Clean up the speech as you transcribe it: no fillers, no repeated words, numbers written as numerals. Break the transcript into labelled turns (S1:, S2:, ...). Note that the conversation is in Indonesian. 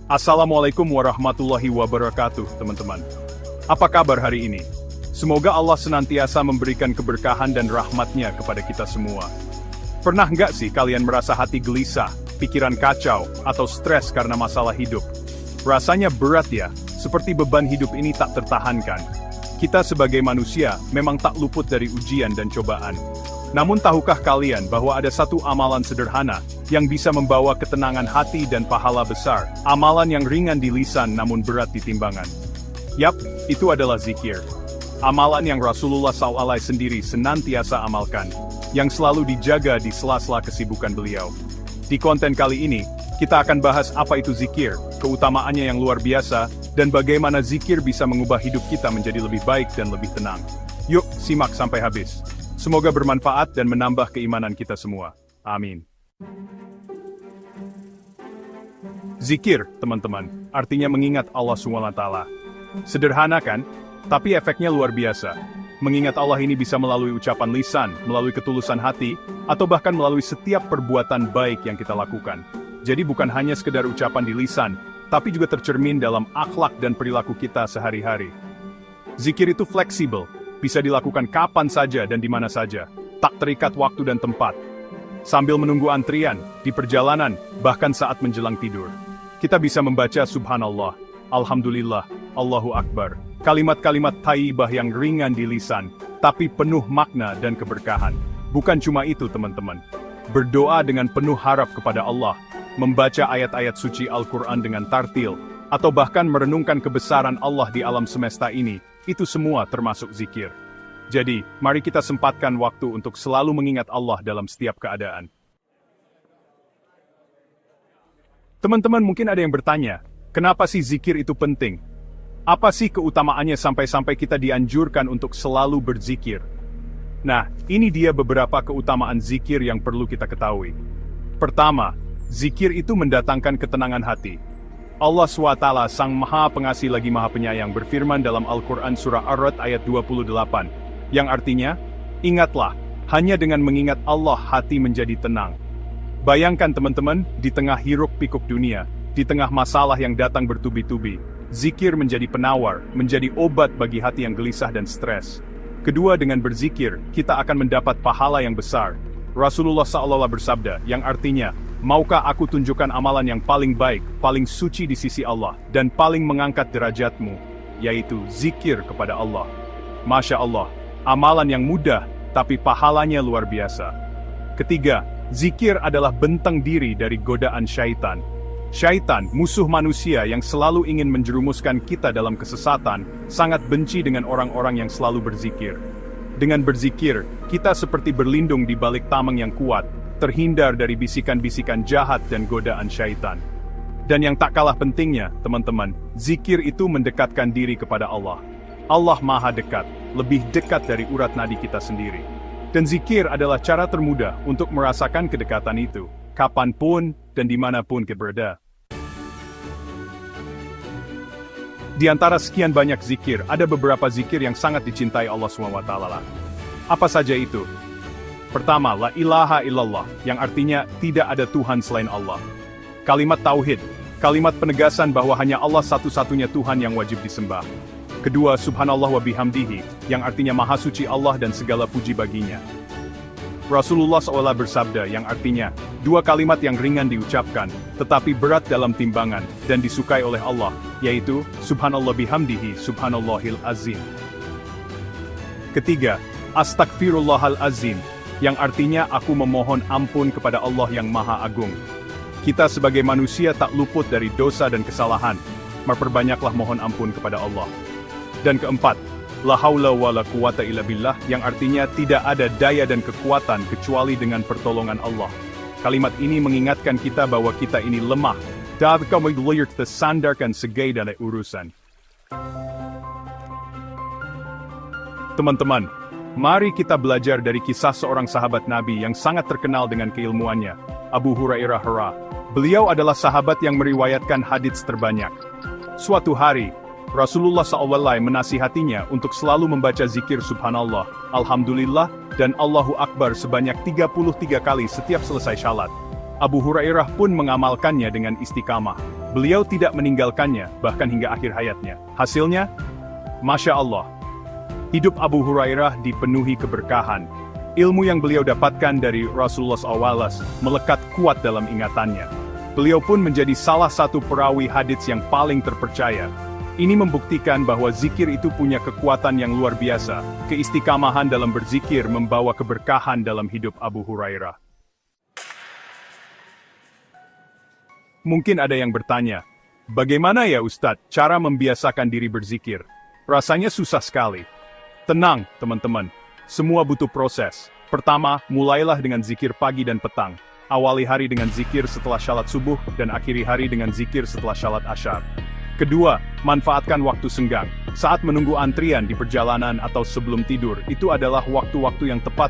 S1: Assalamualaikum warahmatullahi wabarakatuh, teman-teman. Apa kabar hari ini? Semoga Allah senantiasa memberikan keberkahan dan rahmat-Nya kepada kita semua. Pernah nggak sih kalian merasa hati gelisah, pikiran kacau, atau stres karena masalah hidup? Rasanya berat ya, seperti beban hidup ini tak tertahankan. Kita sebagai manusia memang tak luput dari ujian dan cobaan. Namun tahukah kalian bahwa ada satu amalan sederhana yang bisa membawa ketenangan hati dan pahala besar? Amalan yang ringan di lisan namun berat di timbangan. Yap, itu adalah zikir. Amalan yang Rasulullah SAW sendiri senantiasa amalkan, yang selalu dijaga di sela-sela kesibukan beliau. Di konten kali ini, kita akan bahas apa itu zikir, keutamaannya yang luar biasa, dan bagaimana zikir bisa mengubah hidup kita menjadi lebih baik dan lebih tenang. Yuk, simak sampai habis. Semoga bermanfaat dan menambah keimanan kita semua. Amin. Zikir, teman-teman, artinya mengingat Allah SWT. Sederhana kan? Tapi efeknya luar biasa. Mengingat Allah ini bisa melalui ucapan lisan, melalui ketulusan hati, atau bahkan melalui setiap perbuatan baik yang kita lakukan. Jadi bukan hanya sekedar ucapan di lisan, tapi juga tercermin dalam akhlak dan perilaku kita sehari-hari. Zikir itu fleksibel, bisa dilakukan kapan saja dan di mana saja, tak terikat waktu dan tempat. Sambil menunggu antrian, di perjalanan, bahkan saat menjelang tidur. Kita bisa membaca Subhanallah, Alhamdulillah, Allahu Akbar. Kalimat-kalimat thayyibah yang ringan di lisan, tapi penuh makna dan keberkahan. Bukan cuma itu teman-teman. Berdoa dengan penuh harap kepada Allah, membaca ayat-ayat suci Al-Quran dengan tartil, atau bahkan merenungkan kebesaran Allah di alam semesta ini, itu semua termasuk zikir. Jadi, mari kita sempatkan waktu untuk selalu mengingat Allah dalam setiap keadaan. Teman-teman mungkin ada yang bertanya, kenapa sih zikir itu penting? Apa sih keutamaannya sampai-sampai kita dianjurkan untuk selalu berzikir? Nah, ini dia beberapa keutamaan zikir yang perlu kita ketahui. Pertama, zikir itu mendatangkan ketenangan hati. Allah SWT Sang Maha Pengasih lagi Maha Penyayang berfirman dalam Al-Quran Surah Ar-Ra'd ayat 28, yang artinya, ingatlah, hanya dengan mengingat Allah hati menjadi tenang. Bayangkan teman-teman, di tengah hiruk pikuk dunia, di tengah masalah yang datang bertubi-tubi, zikir menjadi penawar, menjadi obat bagi hati yang gelisah dan stres. Kedua, dengan berzikir, kita akan mendapat pahala yang besar. Rasulullah SAW bersabda, yang artinya, maukah aku tunjukkan amalan yang paling baik, paling suci di sisi Allah, dan paling mengangkat derajatmu, yaitu zikir kepada Allah. Masya Allah, amalan yang mudah, tapi pahalanya luar biasa. Ketiga, zikir adalah benteng diri dari godaan syaitan. Syaitan, musuh manusia yang selalu ingin menjerumuskan kita dalam kesesatan, sangat benci dengan orang-orang yang selalu berzikir. Dengan berzikir, kita seperti berlindung di balik tameng yang kuat, terhindar dari bisikan-bisikan jahat dan godaan syaitan. Dan yang tak kalah pentingnya, teman-teman, zikir itu mendekatkan diri kepada Allah. Allah Maha Dekat, lebih dekat dari urat nadi kita sendiri. Dan zikir adalah cara termudah untuk merasakan kedekatan itu, kapanpun dan dimanapun kita berada. Di antara sekian banyak zikir, ada beberapa zikir yang sangat dicintai Allah SWT. Apa saja itu? Pertama, la ilaha illallah, yang artinya tidak ada Tuhan selain Allah. Kalimat tauhid, kalimat penegasan bahwa hanya Allah satu-satunya Tuhan yang wajib disembah. Kedua, subhanallah wa bihamdihi, yang artinya maha suci Allah dan segala puji baginya. Rasulullah SAW bersabda yang artinya, dua kalimat yang ringan diucapkan, tetapi berat dalam timbangan, dan disukai oleh Allah, yaitu, subhanallah bihamdihi, subhanallahil azim. Ketiga, astagfirullahal azim, yang artinya aku memohon ampun kepada Allah yang Maha Agung. Kita sebagai manusia tak luput dari dosa dan kesalahan, perbanyaklah mohon ampun kepada Allah. Dan keempat, la haula wa la quwata illa billah, yang artinya tidak ada daya dan kekuatan kecuali dengan pertolongan Allah. Kalimat ini mengingatkan kita bahwa kita ini lemah, dan kami tersandarkan segala urusan. Teman-teman, mari kita belajar dari kisah seorang sahabat Nabi yang sangat terkenal dengan keilmuannya, Abu Hurairah. Beliau adalah sahabat yang meriwayatkan hadits terbanyak. Suatu hari, Rasulullah SAW menasihatinya untuk selalu membaca zikir subhanallah, alhamdulillah, dan Allahu Akbar sebanyak 33 kali setiap selesai syalat. Abu Hurairah pun mengamalkannya dengan istiqamah. Beliau tidak meninggalkannya, bahkan hingga akhir hayatnya. Hasilnya, Masya Allah, hidup Abu Hurairah dipenuhi keberkahan. Ilmu yang beliau dapatkan dari Rasulullah SAW melekat kuat dalam ingatannya. Beliau pun menjadi salah satu perawi hadits yang paling terpercaya. Ini membuktikan bahwa zikir itu punya kekuatan yang luar biasa. Keistiqamahan dalam berzikir membawa keberkahan dalam hidup Abu Hurairah. Mungkin ada yang bertanya, bagaimana ya Ustadz cara membiasakan diri berzikir? Rasanya susah sekali. Tenang, teman-teman. Semua butuh proses. Pertama, mulailah dengan zikir pagi dan petang. Awali hari dengan zikir setelah syalat subuh, dan akhiri hari dengan zikir setelah syalat asyar. Kedua, manfaatkan waktu senggang. Saat menunggu antrian di perjalanan atau sebelum tidur, itu adalah waktu-waktu yang tepat